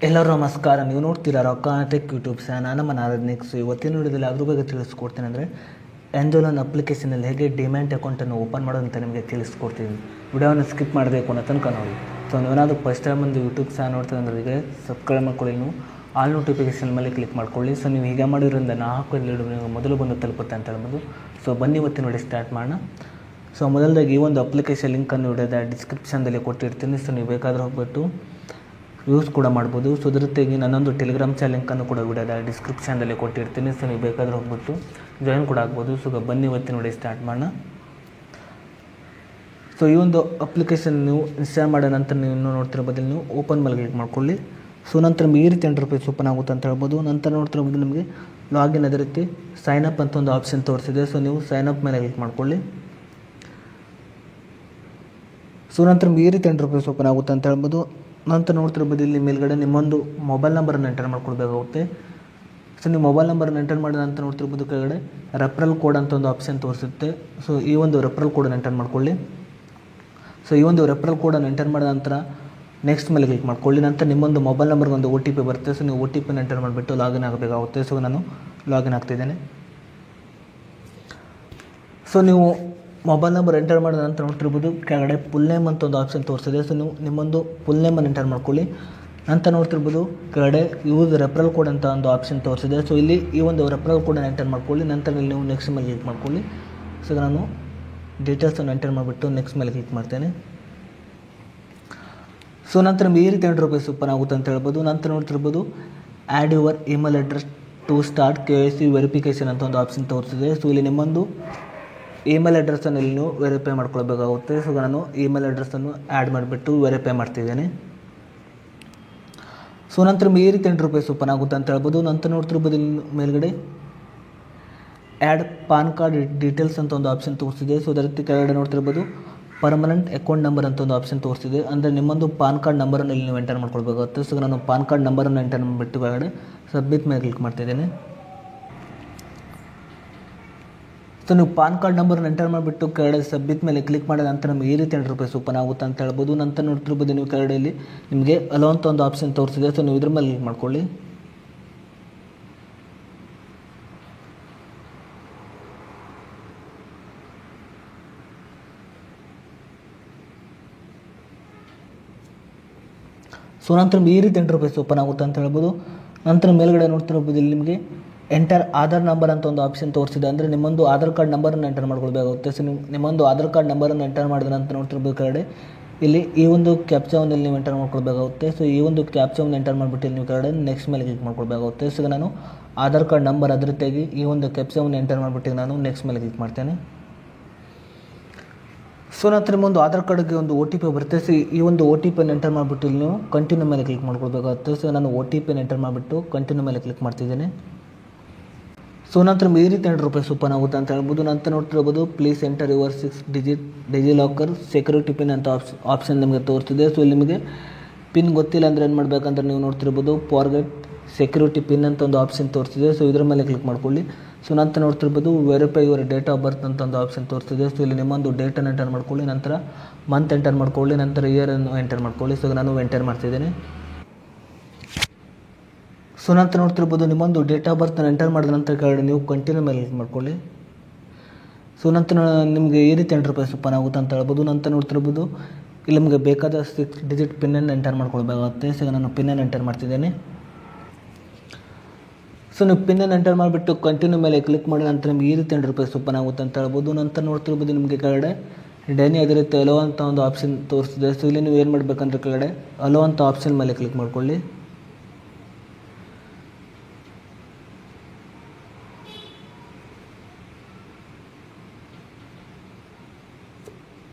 ಎಲ್ಲರೂ ನಮಸ್ಕಾರ. ನೀವು ನೋಡ್ತೀರಾ ರೊಕ್ಕಾಟೆಕ್ ಯೂಟ್ಯೂಬ್ ಚಾನಲ್. ನಮ್ಮ ನಾರಾಯಣ್. ಇವತ್ತಿನ ವಿಡಿಯೋದಲ್ಲಿ ಅದ್ರ ಬಗ್ಗೆ ತಿಳಿಸ್ಕೊಡ್ತೀನಿ. ಅಂದರೆ ಆ್ಯಂಜೋಲನ್ ಅಪ್ಲಿಕೇಶನಲ್ಲಿ ಹೇಗೆ ಡಿಮ್ಯಾಂಟ್ ಅಕೌಂಟನ್ನು ಓಪನ್ ಮಾಡೋದು ಅಂತ ನಿಮಗೆ ತಿಳಿಸ್ಕೊಡ್ತೀನಿ. ವಿಡಿಯೋವನ್ನು ಸ್ಕಿಪ್ ಮಾಡಬೇಕು ಅನ್ನೋ ತನಕ ನೋಡಿ. ಸೊ ನೀವೇನಾದರೂ ಫಸ್ಟ್ ಟೈಮ್ ಒಂದು ಯೂಟ್ಯೂಬ್ ಚಾನಲ್ ನೋಡ್ತಾ ಅಂದ್ರೆ ಈಗ ಸಬ್ಸ್ಕ್ರೈಬ್ ಮಾಡ್ಕೊಳ್ಳಿ. ನೀವು ಆಲ್ ನೋಟಿಫಿಕೇಷನ್ ಮೇಲೆ ಕ್ಲಿಕ್ ಮಾಡ್ಕೊಳ್ಳಿ. ಸೊ ನೀವು ಹೀಗೆ ಮಾಡಿರೋದ್ರಿಂದ ನಾ ಹಾಕೋದು ನೀವು ಮೊದಲು ಬಂದು ತಲುಪುತ್ತೆ ಅಂತ ಹೇಳ್ಬೋದು. ಸೊ ಬನ್ನಿ ಇವತ್ತಿನ ವಿಡಿಯೋ ಸ್ಟಾರ್ಟ್ ಮಾಡೋಣ. ಸೊ ಮೊದಲದಾಗಿ ಈ ಒಂದು ಅಪ್ಲಿಕೇಶನ್ ಲಿಂಕನ್ನು ವಿಡಿಯೋದ ಡಿಸ್ಕ್ರಿಪ್ಷನ್ದಲ್ಲಿ ಕೊಟ್ಟಿರ್ತೀನಿ. ಸೊ ನೀವು ಬೇಕಾದ್ರೆ ಹೋಗ್ಬಿಟ್ಟು ಯೂಸ್ ಕೂಡ ಮಾಡ್ಬೋದು. ಸೊ ಅದ್ರ ಜೊತೆಗೆ ನನ್ನೊಂದು ಟೆಲಿಗ್ರಾಮ್ ಚಾನಲ್ ಲಿಂಕನ್ನು ಕೂಡ ವಿಡಿಯೋದ ಡಿಸ್ಕ್ರಿಪ್ಷನ್ದಲ್ಲಿ ಕೊಟ್ಟಿರ್ತೀನಿ. ಸೊ ನೀವು ಬೇಕಾದ್ರೆ ಹೋಗ್ಬಿಟ್ಟು ಜಾಯಿನ್ ಕೂಡ ಆಗ್ಬೋದು. ಸೊ ಬನ್ನಿ ಇವತ್ತಿನ ವಿಡಿಯೋ ಸ್ಟಾರ್ಟ್ ಮಾಡೋಣ. ಸೊ ಈ ಒಂದು ಅಪ್ಲಿಕೇಶನ್ ನೀವು ಇನ್ಸ್ಟಾಲ್ ಮಾಡೋ ನಂತರ ನೀವು ಇನ್ನೂ ನೋಡ್ತಿರ್ಬೋದು, ನೀವು ಓಪನ್ ಮೇಲೆ ಕ್ಲಿಕ್ ಮಾಡ್ಕೊಳ್ಳಿ. ಸೊ ನಂತರ ನಿಮಗೆ ಈ ರೀತಿ ₹10 ಓಪನ್ ಆಗುತ್ತೆ ಅಂತ ಹೇಳ್ಬೋದು. ನಂತರ ನೋಡ್ತಿರ್ಬೋದು ನಿಮಗೆ ಲಾಗಿನ್ ಅದೇ ರೀತಿ ಸೈನ್ ಅಪ್ ಅಂತ ಒಂದು ಆಪ್ಷನ್ ತೋರಿಸಿದೆ. ಸೊ ನೀವು ಸೈನ್ ಅಪ್ ಮೇಲೆ ಕ್ಲಿಕ್ ಮಾಡ್ಕೊಳ್ಳಿ. ಸೊ ನಂತರ ನಿಮಗೆ ಈ ರೀತಿ ₹10 ಓಪನ್ ಆಗುತ್ತೆ ಅಂತ ಹೇಳ್ಬೋದು. ನಂತರ ನೋಡ್ತಿರ್ಬೋದು ಇಲ್ಲಿ ಮೇಲ್ಗಡೆ ನಿಮ್ಮೊಂದು ಮೊಬೈಲ್ ನಂಬರನ್ನು ಎಂಟರ್ ಮಾಡ್ಕೊಳ್ಬೇಕಾಗುತ್ತೆ. ಸೊ ನೀವು ಮೊಬೈಲ್ ನಂಬರನ್ನು ಎಂಟರ್ ಮಾಡಿದ ನಂತರ ನೋಡ್ತಿರ್ಬೋದು ಕೆಳಗಡೆ ರೆಫರಲ್ ಕೋಡ್ ಅಂತ ಒಂದು ಆಪ್ಷನ್ ತೋರಿಸುತ್ತೆ. ಸೊ ಈ ಒಂದು ರೆಫರಲ್ ಕೋಡನ್ನು ಎಂಟರ್ ಮಾಡ್ಕೊಳ್ಳಿ. ಸೊ ಈ ಒಂದು ರೆಫರಲ್ ಕೋಡನ್ನು ಎಂಟರ್ ಮಾಡಿದ ನಂತರ ನೆಕ್ಸ್ಟ್ ಮೇಲೆ ಕ್ಲಿಕ್ ಮಾಡ್ಕೊಳ್ಳಿ. ನಂತರ ನಿಮ್ಮೊಂದು ಮೊಬೈಲ್ ನಂಬರ್ಗೆ ಒಂದು OTP ಬರುತ್ತೆ. ಸೊ ನೀವು OTPನ ಎಂಟರ್ ಮಾಡಿಬಿಟ್ಟು ಲಾಗಿನ್ ಆಗಬೇಕಾಗುತ್ತೆ. ಸೊ ನಾನು ಲಾಗಿನ್ ಆಗ್ತಿದ್ದೇನೆ. ಸೊ ನೀವು ಮೊಬೈಲ್ ನಂಬರ್ ಎಂಟರ್ ಮಾಡಿದ ನಂತರ ನೋಡ್ತಿರ್ಬೋದು ಕೆಳಗಡೆ ಫುಲ್ ನೇಮ್ ಅಂತ ಒಂದು ಆಪ್ಷನ್ ತೋರಿಸಿದೆ. ಸೊ ನೀವು ನಿಮ್ಮೊಂದು ಫುಲ್ ನೇಮನ್ನು ಎಂಟರ್ ಮಾಡ್ಕೊಳ್ಳಿ. ನಂತರ ನೋಡ್ತಿರ್ಬೋದು ಕೆಳಗಡೆ ಯೂಸ್ ರೆಫರಲ್ ಕೋಡ್ ಅಂತ ಒಂದು ಆಪ್ಷನ್ ತೋರಿಸಿದೆ. ಸೊ ಇಲ್ಲಿ ಈ ಒಂದು ರೆಫರಲ್ ಕೋಡನ್ನು ಎಂಟರ್ ಮಾಡ್ಕೊಳ್ಳಿ. ನಂತರ ಇಲ್ಲಿ ನೀವು ನೆಕ್ಸ್ಟ್ ಮೇಲೆ ಕ್ಲಿಕ್ ಮಾಡ್ಕೊಳ್ಳಿ. ಸೊ ನಾನು ಡೀಟೇಲ್ಸನ್ನು ಎಂಟರ್ ಮಾಡಿಬಿಟ್ಟು ನೆಕ್ಸ್ಟ್ ಮೇಲೆ ಕ್ಲಿಕ್ ಮಾಡ್ತೇನೆ. ಸೊ ನಂತರ ಈ ರೀತಿ ₹10 ಓಪನ್ ಆಗುತ್ತೆ ಅಂತ ಹೇಳ್ಬೋದು. ನಂತರ ನೋಡ್ತಿರ್ಬೋದು add your email address to start KYC verification ಅಂತ ಒಂದು ಆಪ್ಷನ್ ತೋರಿಸಿದೆ. ಸೊ ಇಲ್ಲಿ ನಿಮ್ಮೊಂದು ಇಮೇಲ್ ಅಡ್ರೆಸ್ಸನ್ನು ಇಲ್ಲಿ ನೀವು ವೆರಿಫೈ ಮಾಡ್ಕೊಳ್ಬೇಕಾಗುತ್ತೆ. ಸೊ ನಾನು ಇಮೇಲ್ ಅಡ್ರೆಸ್ಸನ್ನು ಆ್ಯಡ್ ಮಾಡಿಬಿಟ್ಟು ವೆರಿಫೈ ಮಾಡ್ತಿದ್ದೇನೆ. ಸೊ ನಂತರ ಈ ರೀತಿ ₹10 ಓಪನ್ ಆಗುತ್ತೆ ಅಂತ ಹೇಳ್ಬೋದು. ನಂತರ ನೋಡ್ತಿರ್ಬೋದು ಇಲ್ಲಿ ಮೇಲ್ಗಡೆ ಆ್ಯಡ್ ಪಾನ್ ಕಾರ್ಡ್ ಡೀಟೇಲ್ಸ್ ಅಂತ ಒಂದು ಆಪ್ಷನ್ ತೋರಿಸಿದೆ. ಸೊ ಅದರ ಕೆಳಗಡೆ ನೋಡ್ತಿರ್ಬೋದು ಪರ್ಮನೆಂಟ್ ಅಕೌಂಟ್ ನಂಬರ್ ಅಂತ ಒಂದು ಆಪ್ಷನ್ ತೋರಿಸಿದೆ. ಅಂದರೆ ನಿಮ್ಮೊಂದು ಪಾನ್ ಕಾರ್ಡ್ ನಂಬರನ್ನು ಇಲ್ಲಿ ನೀವು ಎಂಟರ್ ಮಾಡ್ಕೊಳ್ಬೇಕಾಗುತ್ತೆ. ಸೊ ನಾನು ಪಾನ್ ಕಾರ್ಡ್ ನಂಬರನ್ನು ಎಂಟರ್ ಮಾಡಿಬಿಟ್ಟು ಕೆಳಗಡೆ ಸಬ್ಮಿಟ್ ಮೇಲೆ ಕ್ಲಿಕ್ ಮಾಡ್ತಿದ್ದೇನೆ. ಸೊ ನೀವು ಪಾನ್ ಕಾರ್ಡ್ ನಂಬರನ್ನು ಎಂಟರ್ ಮಾಡಿಬಿಟ್ಟು ಕೆಳಗಡೆ ಸಬ್ಮಿಟ್ ಮೇಲೆ ಕ್ಲಿಕ್ ಮಾಡಿದ ನಂತರ ನಮಗೆ ಈ ರೀತಿ ₹10 ಓಪನ್ ಆಗುತ್ತೆ ಅಂತ ಹೇಳ್ಬೋದು. ನಂತರ ನೋಡ್ತಿರ್ಬೋದು ನೀವು ಕೆಳಗಡೆಯಲ್ಲಿ ನಿಮಗೆ ಅಲೋ ಅಂತ ಒಂದು ಆಪ್ಷನ್ ತೋರಿಸಿದೆ. ಸೊ ನೀವು ಇದ್ರ ಮೇಲೆ ಕ್ಲಿಕ್ ಮಾಡ್ಕೊಳ್ಳಿ. ಸೊ ನಂತರ ಈ ರೀತಿ ₹10 ಓಪನ್ ಆಗುತ್ತೆ ಅಂತ ಹೇಳ್ಬೋದು. ನಂತರ ಮೇಲ್ಗಡೆ ನೋಡ್ತಿರ್ಬೋದು ಇಲ್ಲಿ ನಿಮಗೆ ಎಂಟರ್ ಆಧಾರ್ ನಂಬರ್ ಅಂತ ಒಂದು ಆಪ್ಷನ್ ತೋರಿಸಿದೆ. ಅಂದರೆ ನಿಮ್ಮೊಂದು ಆಧಾರ್ ಕಾರ್ಡ್ ನಂಬರನ್ನು ಎಂಟರ್ ಮಾಡ್ಕೊಳ್ಬೇಕಾಗುತ್ತೆ. ಸೊ ನಿಮ್ಮೊಂದು ಆಧಾರ್ ಕಾರ್ಡ್ ನಂಬರನ್ನು ಎಂಟರ್ ಮಾಡಿದ ನಂತರ ನೋಡ್ತಿರ್ಬೇಕು ಕೆಳಗಡೆ ಇಲ್ಲಿ ಈ ಒಂದು ಕ್ಯಾಪ್ಚಾವನ್ನು ನೀವು ಎಂಟರ್ ಮಾಡ್ಕೊಳ್ಬೇಕಾಗುತ್ತೆ. ಸೊ ಈ ಒಂದು ಕ್ಯಾಪ್ಚಾವನ್ನು ಎಂಟರ್ ಮಾಡಿಬಿಟ್ಟು ನೀವು ಕೆಳಗಡೆ ನೆಕ್ಸ್ಟ್ ಮೇಲೆ ಕ್ಲಿಕ್ ಮಾಡ್ಕೊಳ್ಬೇಕಾಗುತ್ತೆ. ಸೊ ನಾನು ಆಧಾರ್ ಕಾರ್ಡ್ ನಂಬರ್ ಅದ್ರ ಜೊತೆಗೆ ಈ ಒಂದು ಕ್ಯಾಪ್ಚಾವನ್ನು ಎಂಟರ್ ಮಾಡಿಬಿಟ್ಟು ನಾನು ನೆಕ್ಸ್ಟ್ ಮೇಲೆ ಕ್ಲಿಕ್ ಮಾಡ್ತೇನೆ. ಸೊ ನಂತರ ನಿಮ್ಮೊಂದು ಆಧಾರ್ ಕಾರ್ಡ್ಗೆ ಒಂದು OTP ಬರುತ್ತೆ. ಸೊ ಈ ಒಂದು OTPಯನ್ನು ಎಂಟರ್ ಮಾಡಿಬಿಟ್ಟು ಇಲ್ಲಿ ನೀವು ಕಂಟಿನ್ಯೂ ಮೇಲೆ ಕ್ಲಿಕ್ ಮಾಡ್ಕೊಳ್ಬೇಕಾಗುತ್ತೆ. ಸೊ ನಾನು OTPಯನ್ನು ಎಂಟರ್ ಮಾಡಿಬಿಟ್ಟು ಕಂಟಿನ್ಯೂ ಮೇಲೆ ಕ್ಲಿಕ್ ಮಾಡ್ತಿದ್ದೇನೆ. ಸೊ ನಂತರ ಈ ರೀತಿ ₹10 ಓಪನ್ ಆಗುತ್ತೆ ಅಂತ ಹೇಳ್ಬೋದು. ನಂತರ ನೋಡ್ತಿರ್ಬೋದು please enter your 6 digit DigiLocker security pin ಅಂತ ಆಪ್ಷನ್ ನಿಮಗೆ ತೋರಿಸ್ತಿದೆ. ಸೊ ಇಲ್ಲಿ ನಿಮಗೆ ಪಿನ್ ಗೊತ್ತಿಲ್ಲ ಅಂದರೆ ಏನು ಮಾಡಬೇಕಂದ್ರೆ ನೀವು ನೋಡ್ತಿರ್ಬೋದು ಫಾರ್ಗೆಟ್ ಸೆಕ್ಯೂರಿಟಿ ಪಿನ್ ಅಂತ ಒಂದು ಆಪ್ಷನ್ ತೋರಿಸ್ತಿದೆ. ಸೊ ಇದ್ರ ಮೇಲೆ ಕ್ಲಿಕ್ ಮಾಡ್ಕೊಳ್ಳಿ. ಸೊ ನಂತರ ನೋಡ್ತಿರ್ಬೋದು verify your date of birth ಅಂತ ಒಂದು ಆಪ್ಷನ್ ತೋರಿಸ್ತಿದೆ. ಸೊ ಇಲ್ಲಿ ನಿಮ್ಮೊಂದು ಡೇಟನ್ನು ಎಂಟರ್ ಮಾಡ್ಕೊಳ್ಳಿ. ನಂತರ ಮಂತ್ ಎಂಟರ್ ಮಾಡ್ಕೊಳ್ಳಿ. ನಂತರ ಇಯರನ್ನು ಎಂಟರ್ ಮಾಡ್ಕೊಳ್ಳಿ. ಸೊ ನಾನು ಎಂಟರ್ ಮಾಡ್ತಿದ್ದೇನೆ. ಸೊ ನಂತರ ನೋಡ್ತಿರ್ಬೋದು ನಿಮ್ಮೊಂದು ಡೇಟ್ ಆಫ್ ಬರ್ತನ್ನು ಎಂಟರ್ ಮಾಡಿದ ನಂತರ ಕೆಳಗಡೆ ನೀವು ಕಂಟಿನ್ಯೂ ಮೇಲೆ ಕ್ಲಿಕ್ ಮಾಡ್ಕೊಳ್ಳಿ. ಸೊ ನಂತರ ನಿಮಗೆ ಈ ರೀತಿ ₹10 ಓಪನ್ ಆಗುತ್ತೆ ಅಂತ ಹೇಳ್ಬೋದು. ನಂತರ ನೋಡ್ತಿರ್ಬೋದು ಇಲ್ಲಿ ನಿಮಗೆ ಬೇಕಾದ 6 ಡಿಜಿಟ್ ಪಿನ್ನನ್ನು ಎಂಟರ್ ಮಾಡ್ಕೊಳ್ಬೇಕಾಗುತ್ತೆ. ಸೊ ನಾನು ಪಿನ್ನನ್ನು ಎಂಟರ್ ಮಾಡ್ತಿದ್ದೇನೆ. ಸೊ ನೀವು ಪಿನ್ನನ್ನು ಎಂಟರ್ ಮಾಡಿಬಿಟ್ಟು ಕಂಟಿನ್ಯೂ ಮೇಲೆ ಕ್ಲಿಕ್ ಮಾಡಿದ ನಂತರ ನಿಮಗೆ ಈ ರೀತಿ ₹10 ಓಪನ್ ಆಗುತ್ತೆ ಅಂತ ಹೇಳ್ಬೋದು. ನಂತರ ನೋಡ್ತಿರ್ಬೋದು ನಿಮಗೆ ಕೆಳಗಡೆ ಡೈನಿ ಅದೇ ರೀತಿ ಅಲೋ ಅಂತ ಒಂದು ಆಪ್ಷನ್ ತೋರಿಸ್ತಿದೆ. ಸೊ ಇಲ್ಲಿ ನೀವು ಏನು ಮಾಡಬೇಕಂದ್ರೆ ಕೆಳಗಡೆ ಅಲೋ ಅಂತ ಆಪ್ಷನ್ ಮೇಲೆ ಕ್ಲಿಕ್ ಮಾಡ್ಕೊಳ್ಳಿ.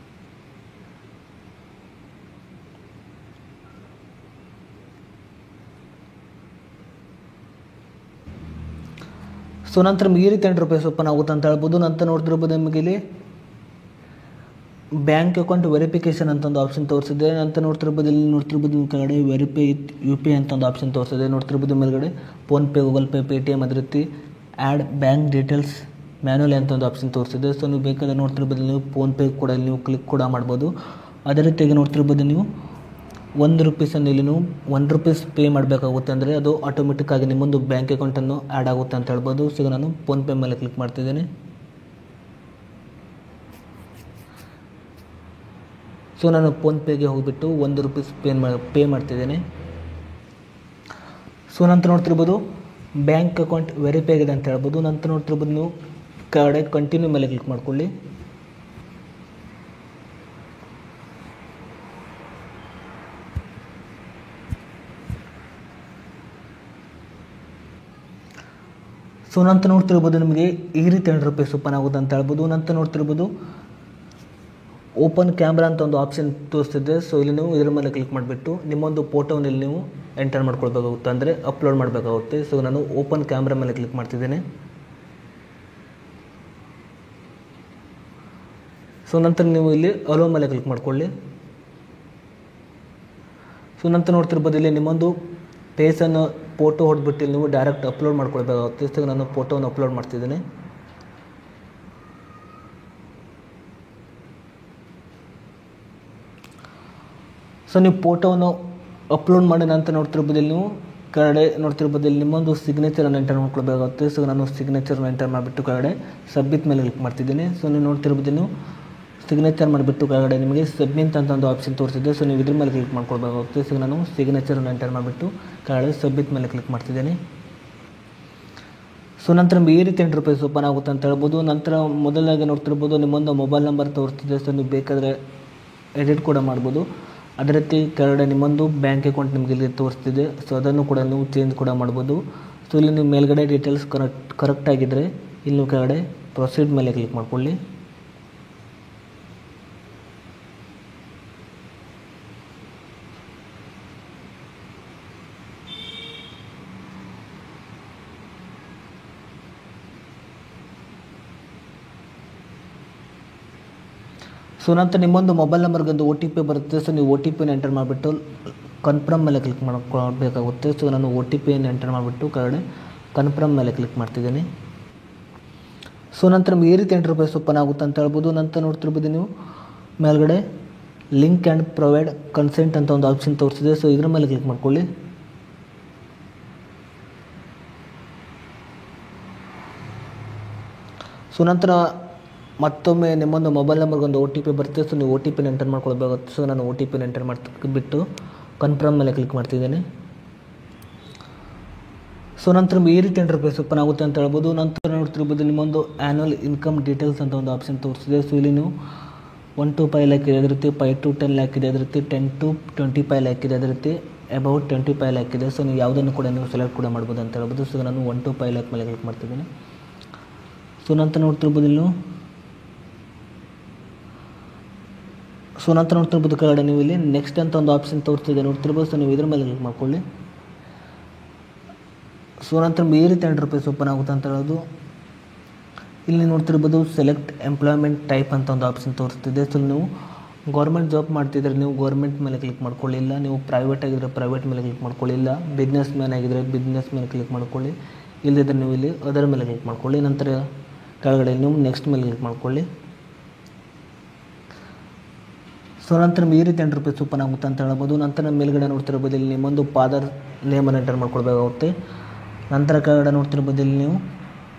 ಸೊ ನಂತರ ಈ ರೀತಿ ₹10 ಓಪನ್ ಆಗುತ್ತೆ ಅಂತ ಹೇಳ್ಬೋದು. ನಂತರ ನೋಡ್ತಿರ್ಬೋದು ನಿಮಗೆ ಇಲ್ಲಿ ಬ್ಯಾಂಕ್ ಅಕೌಂಟ್ ವೆರಿಫಿಕೇಷನ್ ಅಂತ ಒಂದು ಆಪ್ಷನ್ ತೋರಿಸಿದೆ. ನಂತರ ನೋಡ್ತಿರ್ಬೋದು ಇಲ್ಲಿ ನೋಡ್ತಿರ್ಬೋದು ಕೆಳಗಡೆ ವೆರಿಫೈ UPI ಅಂತ ಒಂದು ಆಪ್ಷನ್ ತೋರಿಸಿದೆ. ನೋಡ್ತಿರ್ಬೋದು ಮೇಲ್ಗಡೆ ಫೋನ್ಪೇ, ಗೂಗಲ್ ಪೇ, Paytm ಅದೇ ರೀತಿ ಆ್ಯಡ್ ಬ್ಯಾಂಕ್ ಡೀಟೇಲ್ಸ್ ಮ್ಯಾನ್ಯುವಲಿ ಅಂತ ಒಂದು ಆಪ್ಷನ್ ತೋರಿಸಿದೆ. ಸೊ ನೀವು ಬೇಕಾದ್ರೆ ನೋಡ್ತಿರ್ಬೋದು ನೀವು ಫೋನ್ಪೇ ಕೂಡ ನೀವು ಕ್ಲಿಕ್ ಕೂಡ ಮಾಡ್ಬೋದು. ಅದೇ ರೀತಿಯಾಗಿ ನೋಡ್ತಿರ್ಬೋದು ನೀವು ₹1 ಇಲ್ಲಿ ನೀವು ₹1 ಪೇ ಮಾಡಬೇಕಾಗುತ್ತೆ ಅಂದರೆ ಅದು ಆಟೋಮೆಟಿಕ್ಕಾಗಿ ನಿಮ್ಮೊಂದು ಬ್ಯಾಂಕ್ ಅಕೌಂಟನ್ನು ಆ್ಯಡ್ ಆಗುತ್ತೆ ಅಂತ ಹೇಳ್ಬೋದು. ಸೊ ಈಗ ನಾನು ಫೋನ್ಪೇ ಮೇಲೆ ಕ್ಲಿಕ್ ಮಾಡ್ತಿದ್ದೀನಿ. ಸೊ ನಾನು ಫೋನ್ಪೇಗೆ ಹೋಗಿಬಿಟ್ಟು ₹1 ಪೇ ಮಾಡ್ತಿದ್ದೇನೆ. ಸೊ ನಂತರ ನೋಡ್ತಿರ್ಬೋದು ಬ್ಯಾಂಕ್ ಅಕೌಂಟ್ ವೆರಿಫೈ ಆಗಿದೆ ಅಂತ ಹೇಳ್ಬೋದು. ನಂತರ ನೋಡ್ತಿರ್ಬೋದು ನೀವು ಕೆಳಗಡೆ ಕಂಟಿನ್ಯೂ ಮೇಲೆ ಕ್ಲಿಕ್ ಮಾಡ್ಕೊಳ್ಳಿ. ಸೊ ನಂತರ ನೋಡ್ತಿರ್ಬೋದು ನಿಮಗೆ ಈ ರೀತಿ ₹100 ಓಪನ್ ಆಗೋದು ಅಂತ ಹೇಳ್ಬೋದು. ನಂತರ ನೋಡ್ತಿರ್ಬೋದು ಓಪನ್ ಕ್ಯಾಮ್ರಾ ಅಂತ ಒಂದು ಆಪ್ಷನ್ ತೋರಿಸ್ತಿದೆ. ಸೊ ಇಲ್ಲಿ ನೀವು ಇದರ ಮೇಲೆ ಕ್ಲಿಕ್ ಮಾಡಿಬಿಟ್ಟು ನಿಮ್ಮೊಂದು ಫೋಟೋವನ್ನು ಇಲ್ಲಿ ನೀವು ಎಂಟರ್ ಮಾಡ್ಕೊಳ್ಬೇಕಾಗುತ್ತೆ, ಅಂದರೆ ಅಪ್ಲೋಡ್ ಮಾಡಬೇಕಾಗುತ್ತೆ. ಸೊ ನಾನು ಓಪನ್ ಕ್ಯಾಮ್ರಾ ಮೇಲೆ ಕ್ಲಿಕ್ ಮಾಡ್ತಿದ್ದೇನೆ. ಸೊ ನಂತರ ನೀವು ಇಲ್ಲಿ ಅಲೋ ಮೇಲೆ ಕ್ಲಿಕ್ ಮಾಡ್ಕೊಳ್ಳಿ. ಸೊ ನಂತರ ನೋಡ್ತಿರ್ಬೋದು ಇಲ್ಲಿ ನಿಮ್ಮೊಂದು ಫೇಸನ್ನು ಫೋಟೋ ಹೊಡೆದ್ಬಿಟ್ಟು ನೀವು ಡೈರೆಕ್ಟ್ ಅಪ್ಲೋಡ್ ಮಾಡ್ಕೊಳ್ಬೇಕಾಗುತ್ತೆ. ಸೊ ನಾನು ಫೋಟೋವನ್ನು ಅಪ್ಲೋಡ್ ಮಾಡ್ತಿದ್ದೇನೆ. ಸೊ ನೀವು ಫೋಟೋವನ್ನು ಅಪ್ಲೋಡ್ ಮಾಡಿ ನಂತರ ನೋಡ್ತಿರ್ಬೋದು ಇಲ್ಲಿ ನೀವು ಕೆಳಗಡೆ ನೋಡ್ತಿರ್ಬೋದು ಇಲ್ಲಿ ನಿಮ್ಮೊಂದು ಸಿಗ್ನೇಚರನ್ನು ಎಂಟರ್ ಮಾಡ್ಕೊಳ್ಬೇಕಾಗುತ್ತೆ. ಸೊ ನಾನು ಸಿಗ್ನೇಚರ್ನ ಎಂಟರ್ ಮಾಡಿಬಿಟ್ಟು ಕೆಳಗಡೆ ಸಬ್ಮಿಟ್ ಮೇಲೆ ಕ್ಲಿಕ್ ಮಾಡ್ತಿದ್ದೀನಿ. ಸೊ ನೀವು ನೋಡ್ತಿರ್ಬೋದು ನೀವು ಸಿಗ್ನೇಚರ್ ಮಾಡಿಬಿಟ್ಟು ಕೆಳಗಡೆ ನಿಮಗೆ ಸಬ್ಮಿಟ್ ಅಂತ ಒಂದು ಆಪ್ಷನ್ ತೋರಿಸಿದೆ. ಸೊ ನೀವು ಇದ್ರ ಮೇಲೆ ಕ್ಲಿಕ್ ಮಾಡ್ಕೊಳ್ಬೇಕಾಗುತ್ತೆ. ಸೊ ನಾನು ಸಿಗ್ನೇಚರನ್ನು ಎಂಟರ್ ಮಾಡಿಬಿಟ್ಟು ಕೆಳಗಡೆ ಸಬ್ಮಿಟ್ ಮೇಲೆ ಕ್ಲಿಕ್ ಮಾಡ್ತಿದ್ದೀನಿ. ಸೊ ನಂತರ ನಿಮಗೆ ಈ ರೀತಿ ₹100 ಓಪನ್ ಆಗುತ್ತೆ ಅಂತ ಹೇಳ್ಬೋದು. ನಂತರ ಮೊದಲಾಗಿ ನೋಡ್ತಿರ್ಬೋದು ನಿಮ್ಮೊಂದು ಮೊಬೈಲ್ ನಂಬರ್ ತೋರಿಸ್ತಿದೆ. ಸೊ ನೀವು ಬೇಕಾದರೆ ಎಡಿಟ್ ಕೂಡ ಮಾಡ್ಬೋದು. ಅದೇ ರೀತಿ ಕೆಳಗಡೆ ನಿಮ್ಮೊಂದು ಬ್ಯಾಂಕ್ ಅಕೌಂಟ್ ನಿಮಗೆ ಇಲ್ಲಿ ತೋರಿಸ್ತಿದೆ. ಸೊ ಅದನ್ನು ಕೂಡ ನೀವು ಚೇಂಜ್ ಕೂಡ ಮಾಡ್ಬೋದು. ಸೊ ಇಲ್ಲಿ ನೀವು ಮೇಲ್ಗಡೆ ಡೀಟೇಲ್ಸ್ ಕರೆಕ್ಟ್ ಆಗಿದ್ದರೆ ಇಲ್ಲಿ ನೀವು ಕೆಳಗಡೆ ಪ್ರೊಸೀಡ್ ಮೇಲೆ ಕ್ಲಿಕ್ ಮಾಡ್ಕೊಳ್ಳಿ. ಸೊ ನಂತರ ನಿಮ್ಮೊಂದು ಮೊಬೈಲ್ ನಂಬರ್ಗೊಂದು OTP ಬರುತ್ತೆ. ಸೊ ನೀವು OTPನ ಎಂಟರ್ ಮಾಡಿಬಿಟ್ಟು ಕನ್ಫರ್ಮ್ ಮೇಲೆ ಕ್ಲಿಕ್ ಮಾಡ್ಕೊಳ್ಬೇಕಾಗುತ್ತೆ. ಸೊ ನಾನು OTPಯನ್ನು ಎಂಟರ್ ಮಾಡಿಬಿಟ್ಟು ಕೆಳಗಡೆ ಕನ್ಫರ್ಮ್ ಮೇಲೆ ಕ್ಲಿಕ್ ಮಾಡ್ತಿದ್ದೀನಿ. ಸೊ ನಂತರ ಈ ರೀತಿ ₹100 ಓಪನ್ ಆಗುತ್ತೆ ಅಂತ ಹೇಳ್ಬೋದು. ನಂತರ ನೋಡ್ತಿರ್ಬೋದು ನೀವು ಮೇಲ್ಗಡೆ ಲಿಂಕ್ ಆ್ಯಂಡ್ ಪ್ರೊವೈಡ್ ಕನ್ಸೆಂಟ್ ಅಂತ ಒಂದು ಆಪ್ಷನ್ ತೋರಿಸಿದೆ. ಸೊ ಇದ್ರ ಮೇಲೆ ಕ್ಲಿಕ್ ಮಾಡ್ಕೊಳ್ಳಿ. ಸೊ ನಂತರ ಮತ್ತೊಮ್ಮೆ ನಿಮ್ಮೊಂದು ಮೊಬೈಲ್ ನಂಬರ್ಗೊಂದು OTP ಬರುತ್ತೆ. ಸೊ ನೀವು OTPನ ಎಂಟರ್ ಮಾಡ್ಕೊಳ್ಬೇಕಾಗುತ್ತೆ. ಸೊ ನಾನು OTPನ ಎಂಟರ್ ಮಾಡಿಬಿಟ್ಟು ಕನ್ಫರ್ಮ್ ಮೇಲೆ ಕ್ಲಿಕ್ ಮಾಡ್ತಿದ್ದೇನೆ. ಸೊ ನಂತರ ಈ ರೀತಿ ₹100 ಓಪನ್ ಆಗುತ್ತೆ ಅಂತ ಹೇಳ್ಬೋದು. ನಂತರ ನೋಡ್ತಿರ್ಬೋದು ನಿಮ್ಮೊಂದು ಆ್ಯನ್ಯುವಲ್ ಇನ್ಕಮ್ ಡೀಟೇಲ್ಸ್ ಅಂತ ಒಂದು ಆಪ್ಷನ್ ತೋರಿಸಿದೆ. ಸೊ ಇಲ್ಲಿ ನೀವು 1 to 5 lakh ಇದೆ, ಅದೇ ರೀತಿ 5 to 10 lakh ಇದೆ, ಅದೇ ರೀತಿ 10 to 25 lakh ಇದೆ, ಅದೇ ರೀತಿ ಅಬೌಟ್ 25 lakh ಇದೆ. ಸೊ ನೀವು ಯಾವುದನ್ನು ಕೂಡ ನೀವು ಸೆಲೆಕ್ಟ್ ಕೂಡ ಮಾಡ್ಬೋದು ಅಂತ ಹೇಳ್ಬೋದು. ಸೊ ನಾನು 1 to 5 lakh ಮೇಲೆ ಕ್ಲಿಕ್ ಮಾಡ್ತಿದ್ದೀನಿ. ಸೊ ನಂತರ ನೋಡ್ತಿರ್ಬೋದು ಇಲ್ಲಿ ಕೆಳಗಡೆ ನೀವು ಇಲ್ಲಿ ನೆಕ್ಸ್ಟ್ ಅಂತ ಒಂದು ಆಪ್ಷನ್ ತೋರಿಸ್ತಿದೆ ನೋಡ್ತಿರ್ಬೋದು. ಸೊ ನೀವು ಇದ್ರ ಮೇಲೆ ಕ್ಲಿಕ್ ಮಾಡ್ಕೊಳ್ಳಿ. ಸೊ ನಂತರ ಈ ರೀತಿ ₹100 ಓಪನ್ ಆಗುತ್ತೆ ಅಂತ ಹೇಳೋದು. ಇಲ್ಲಿ ನೋಡ್ತಿರ್ಬೋದು ಸೆಲೆಕ್ಟ್ ಎಂಪ್ಲಾಯ್ಮೆಂಟ್ ಟೈಪ್ ಅಂತ ಒಂದು ಆಪ್ಷನ್ ತೋರಿಸ್ತಿದೆ. ಸೊ ನೀವು ಗೌರ್ಮೆಂಟ್ ಜಾಬ್ ಮಾಡ್ತಿದ್ರೆ ನೀವು ಗೌರ್ಮೆಂಟ್ ಮೇಲೆ ಕ್ಲಿಕ್ ಮಾಡ್ಕೊಳ್ಳಿಲ್ಲ, ನೀವು ಪ್ರೈವೇಟ್ ಆಗಿದ್ದರೆ ಪ್ರೈವೇಟ್ ಮೇಲೆ ಕ್ಲಿಕ್ ಮಾಡ್ಕೊಳ್ಳಿಲ್ಲ, ಬಿಸ್ನೆಸ್ ಮ್ಯಾನ್ ಆಗಿದ್ದರೆ ಬಿಸ್ನೆಸ್ ಮೇಲೆ ಕ್ಲಿಕ್ ಮಾಡ್ಕೊಳ್ಳಿ, ಇಲ್ಲದಿದ್ದರೆ ನೀವು ಇಲ್ಲಿ ಅದರ ಮೇಲೆ ಕ್ಲಿಕ್ ಮಾಡ್ಕೊಳ್ಳಿ. ನಂತರ ಕೆಳಗಡೆ ನೀವು ನೆಕ್ಸ್ಟ್ ಮೇಲೆ ಕ್ಲಿಕ್ ಮಾಡ್ಕೊಳ್ಳಿ. ಸೊ ನಂತರ ಈ ರೀತಿ ₹100 ಓಪನ್ ಆಗುತ್ತೆ ಅಂತ ಹೇಳ್ಬೋದು. ನಂತರ ಮೇಲ್ಗಡೆ ನೋಡ್ತಿರ್ಬೋದು ಇಲ್ಲಿ ನಿಮ್ಮೊಂದು ಫಾದರ್ ನೇಮನ್ನು ಎಂಟರ್ ಮಾಡ್ಕೊಳ್ಬೇಕಾಗುತ್ತೆ. ನಂತರ ಕೆಳಗಡೆ ನೋಡ್ತಿರ್ಬೋದು ಇಲ್ಲಿ ನೀವು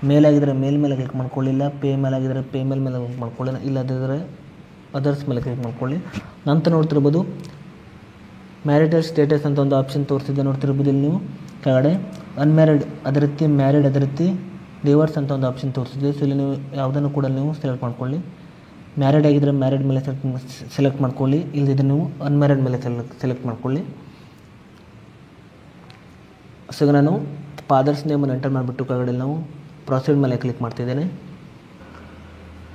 ಮೇಲಾಗಿದ್ದರೆ ಮೇಲ್ ಮೇಲೆ ಕ್ಲಿಕ್ ಮಾಡ್ಕೊಳ್ಳಿಲ್ಲ, ಪೇ ಮೇಲಾಗಿದ್ದರೆ ಪೇ ಮೇಲೆ ಕ್ಲಿಕ್ ಮಾಡ್ಕೊಳ್ಳಿ, ಇಲ್ಲದಿದ್ದರೆ ಅದರ್ಸ್ ಮೇಲೆ ಕ್ಲಿಕ್ ಮಾಡ್ಕೊಳ್ಳಿ. ನಂತರ ನೋಡ್ತಿರ್ಬೋದು ಮ್ಯಾರಿಟಲ್ ಸ್ಟೇಟಸ್ ಅಂತ ಒಂದು ಆಪ್ಷನ್ ತೋರಿಸಿದೆ ನೋಡ್ತಿರ್ಬೋದು. ಇಲ್ಲಿ ನೀವು ಕೆಳಗಡೆ ಅನ್ಮ್ಯಾರಿಡ್, ಅದೇ ರೀತಿ ಮ್ಯಾರಿಡ್, ಅದೇ ರೀತಿ ಡಿವೋರ್ಸ್ ಅಂತ ಒಂದು ಆಪ್ಷನ್ ತೋರಿಸಿದೆ. ಸೊ ಇಲ್ಲಿ ನೀವು ಯಾವುದನ್ನು ಕೂಡ ನೀವು ಸೆಲೆಕ್ಟ್ ಮಾಡ್ಕೊಳ್ಳಿ. ಮ್ಯಾರಿಡ್ ಆಗಿದ್ದರೆ ಮ್ಯಾರಿಡ್ ಮೇಲೆ ಸೆಲೆಕ್ಟ್ ಮಾಡ್ಕೊಳ್ಳಿ, ಇಲ್ಲದಿದ್ದರೆ ನೀವು ಅನ್ಮ್ಯಾರಿಡ್ ಮೇಲೆ ಸೆಲೆಕ್ಟ್ ಮಾಡ್ಕೊಳ್ಳಿ. ಸೊ ನಾನು ಫಾದರ್ಸ್ ನೇಮನ್ನು ಎಂಟರ್ ಮಾಡಿಬಿಟ್ಟು ಕೆಳಗಡೆ ನಾವು ಪ್ರೊಸೀಡ್ ಮೇಲೆ ಕ್ಲಿಕ್ ಮಾಡ್ತಿದ್ದೇನೆ.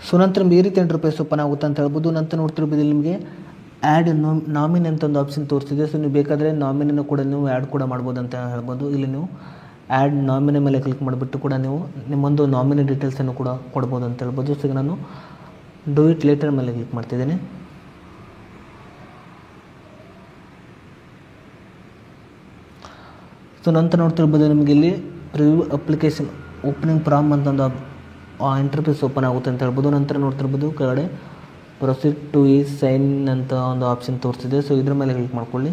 ಸೊ ನಂತರ ಈ ರೀತಿ ₹100 ಓಪನ್ ಆಗುತ್ತೆ ಅಂತ ಹೇಳ್ಬೋದು. ನಂತರ ನೋಡ್ತಿರ್ಬೋದು ನಿಮಗೆ ಆ್ಯಡ್ ನಾಮಿನಿ ಅಂತ ಒಂದು ಆಪ್ಷನ್ ತೋರಿಸಿದೆ. ಸೊ ನೀವು ಬೇಕಾದರೆ ನಾಮಿನಿಯನ್ನು ಕೂಡ ನೀವು ಆ್ಯಡ್ ಕೂಡ ಮಾಡ್ಬೋದು ಅಂತ ಹೇಳ್ಬೋದು. ಇಲ್ಲಿ ನೀವು ಆ್ಯಡ್ ನಾಮಿನಿ ಮೇಲೆ ಕ್ಲಿಕ್ ಮಾಡಿಬಿಟ್ಟು ಕೂಡ ನೀವು ನಿಮ್ಮೊಂದು ನಾಮಿನಿ ಡೀಟೇಲ್ಸನ್ನು ಕೂಡ ಕೊಡ್ಬೋದು ಅಂತ ಹೇಳ್ಬೋದು. ಸೊ ನಾನು ಡೂ ಇಟ್ ಲೇಟರ್ ಮೇಲೆ ಕ್ಲಿಕ್ ಮಾಡ್ತಿದ್ದೇನೆ. ಸೊ ನಂತರ ನೋಡ್ತಿರ್ಬೋದು ನಿಮಗೆ ಇಲ್ಲಿ ಪ್ರಿವ್ಯೂ ಅಪ್ಲಿಕೇಶನ್ ಓಪನಿಂಗ್ ಫ್ರಾಮ್ ಅಂತ ಒಂದು ಇಂಟರ್ಫೇಸ್ ಓಪನ್ ಆಗುತ್ತೆ ಅಂತ ಹೇಳ್ಬೋದು. ನಂತರ ನೋಡ್ತಿರ್ಬೋದು ಕೆಳಗಡೆ ಪ್ರೊಸೀಡ್ ಟು ಈ ಸೈನ್ ಅಂತ ಒಂದು ಆಪ್ಷನ್ ತೋರಿಸಿದೆ. ಸೊ ಇದ್ರ ಮೇಲೆ ಕ್ಲಿಕ್ ಮಾಡ್ಕೊಳ್ಳಿ.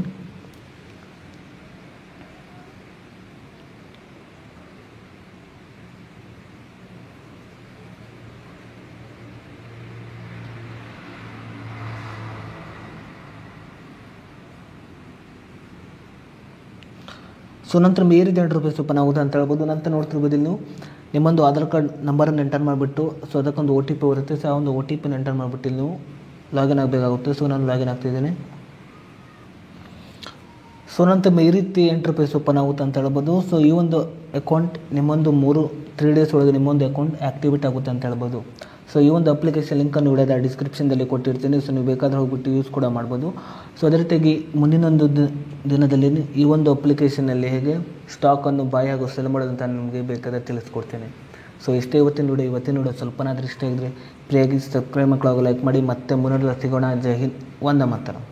ಸೊ ನಂತರ ಬೇರೆ ₹2 ಓಪನ್ ಆಗುತ್ತೆ ಅಂತ ಹೇಳ್ಬೋದು. ನಂತರ ನೋಡ್ತಿರ್ಬೋದು ಇಲ್ಲಿ ನೀವು ನಿಮ್ಮೊಂದು ಆಧಾರ್ ಕಾರ್ಡ್ ನಂಬರನ್ನು ಎಂಟರ್ ಮಾಡಿಬಿಟ್ಟು ಸೊ ಅದಕ್ಕೊಂದು OTP ಬರುತ್ತೆ. ಸೊ ಆ ಒಂದು OTPನ ಎಂಟರ್ ಮಾಡಿಬಿಟ್ಟು ಇಲ್ಲಿ ನೀವು ಲಾಗಿನ್ ಆಗಬೇಕಾಗುತ್ತೆ. ಸೊ ನಾನು ಲಾಗಿನ್ ಆಗ್ತಿದ್ದೀನಿ. ಸೊ ನಂತರ ಈ ರೀತಿ ಇಂಟರ್ಫೇಸ್ ಓಪನ್ ಆಗುತ್ತೆ ಅಂತ ಹೇಳ್ಬೋದು. ಸೊ ಈ ಒಂದು ಅಕೌಂಟ್ ನಿಮ್ಮೊಂದು 3 ಡೇಸ್ ಒಳಗೆ ನಿಮ್ಮೊಂದು ಅಕೌಂಟ್ ಆ್ಯಕ್ಟಿವೇಟ್ ಆಗುತ್ತೆ ಅಂತ ಹೇಳ್ಬೋದು. ಸೊ ಈ ಒಂದು ಅಪ್ಲಿಕೇಶನ್ ಲಿಂಕನ್ನು ವಿಡಿಯೋದ ಡಿಸ್ಕ್ರಿಪ್ಷನ್ದಲ್ಲಿ ಕೊಟ್ಟಿರ್ತೀನಿ. ಸೊ ನೀವು ಬೇಕಾದರೆ ಹೋಗ್ಬಿಟ್ಟು ಯೂಸ್ ಕೂಡ ಮಾಡ್ಬೋದು. ಸೊ ಅದೇ ರೀತಿಯಾಗಿ ಮುಂದಿನೊಂದು ದಿನದಲ್ಲಿ ಈ ಒಂದು ಅಪ್ಲಿಕೇಶನಲ್ಲಿ ಹೇಗೆ ಸ್ಟಾಕನ್ನು ಬೈ ಹಾಗೂ ಸೆಲ್ ಮಾಡೋದಂತ ನಿಮಗೆ ಬೇಕಾದರೆ ತಿಳಿಸ್ಕೊಡ್ತೇನೆ. ಸೊ ಇಷ್ಟೇ ಇವತ್ತಿನ ವಿಡಿಯೋ ಸ್ವಲ್ಪನಾದರೂ ಇಷ್ಟ ಆಗಿದ್ರೆ ಪ್ರಿಯಾಗಿ ಸಬ್ಸ್ಕ್ರೈಬ್ ಮಕ್ಕಳಾಗೋ ಲೈಕ್ ಮಾಡಿ. ಮತ್ತೆ ಮುಂದಿನ ಸಿಗೋಣ. ಜೈ ಹಿಂದ್, ವಂದೇ ಮಾತರಂ.